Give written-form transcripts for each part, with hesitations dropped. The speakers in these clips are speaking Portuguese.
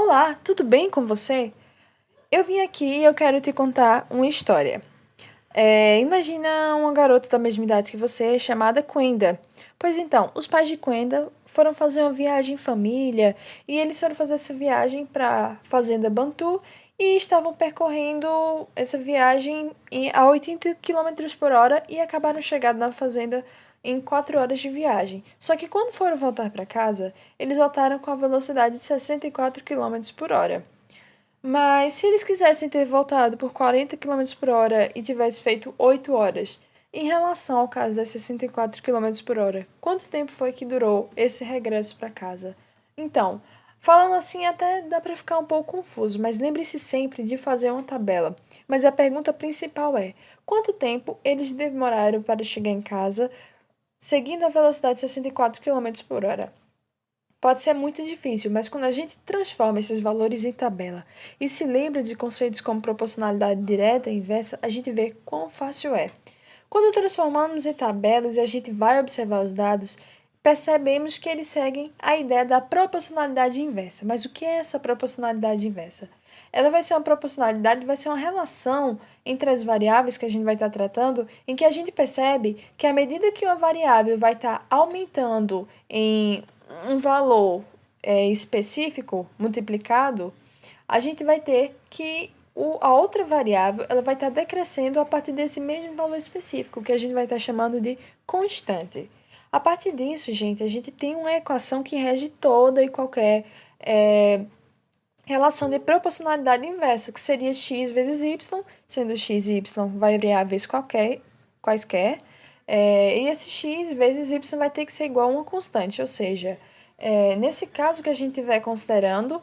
Olá, tudo bem com você? Eu vim aqui e eu quero te contar uma história. Imagina uma garota da mesma idade que você, chamada Quenda. Pois então, os pais de Quenda foram fazer uma viagem em família e eles foram fazer essa viagem para a Fazenda Bantu e estavam percorrendo essa viagem a 80 quilômetros por hora e acabaram chegando na fazenda em 4 horas de viagem. Só que quando foram voltar para casa, eles voltaram com a velocidade de 64 quilômetros por hora. Mas se eles quisessem ter voltado por 40 quilômetros por hora e tivesse feito 8 horas, em relação ao caso das 64 quilômetros por hora, quanto tempo foi que durou esse regresso para casa? Então, falando assim até dá para ficar um pouco confuso, mas lembre-se sempre de fazer uma tabela. Mas a pergunta principal é: quanto tempo eles demoraram para chegar em casa seguindo a velocidade de 64 quilômetros por hora? Pode ser muito difícil, mas quando a gente transforma esses valores em tabela e se lembra de conceitos como proporcionalidade direta e inversa, a gente vê quão fácil é. Quando transformamos em tabelas e a gente vai observar os dados, percebemos que eles seguem a ideia da proporcionalidade inversa. Mas o que é essa proporcionalidade inversa? Ela vai ser uma proporcionalidade, vai ser uma relação entre as variáveis que a gente vai estar tratando, em que a gente percebe que à medida que uma variável vai estar aumentando em um valor específico multiplicado, a gente vai ter que a outra variável ela vai estar decrescendo a partir desse mesmo valor específico, que a gente vai estar chamando de constante. A partir disso, gente, a gente tem uma equação que rege toda e qualquer relação de proporcionalidade inversa, que seria x vezes y, sendo x e y variáveis quaisquer, e esse x vezes y vai ter que ser igual a uma constante, ou seja, nesse caso que a gente estiver considerando,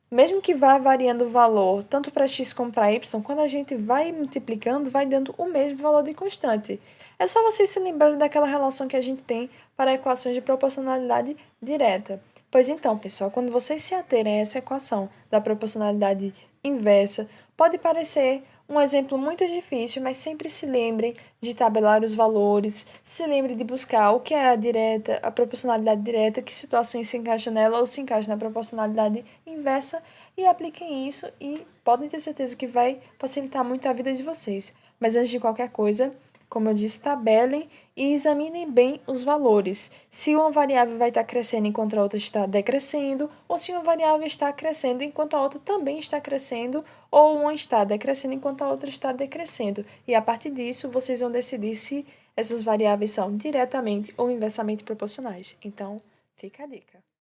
mesmo que vá variando o valor tanto para x como para y, quando a gente vai multiplicando, vai dando o mesmo valor de constante. É só vocês se lembrarem daquela relação que a gente tem para equações de proporcionalidade direta. Pois então, pessoal, quando vocês se aterem a essa equação da proporcionalidade inversa, pode parecer um exemplo muito difícil, mas sempre se lembrem de tabelar os valores, se lembrem de buscar o que é a direta, a proporcionalidade direta, que situações se encaixa nela ou se encaixa na proporcionalidade inversa e apliquem isso e podem ter certeza que vai facilitar muito a vida de vocês. Mas antes de qualquer coisa, como eu disse, tabelem e examinem bem os valores. Se uma variável vai estar crescendo enquanto a outra está decrescendo, ou se uma variável está crescendo enquanto a outra também está crescendo, ou uma está decrescendo enquanto a outra está decrescendo. E a partir disso, vocês vão decidir se essas variáveis são diretamente ou inversamente proporcionais. Então, fica a dica.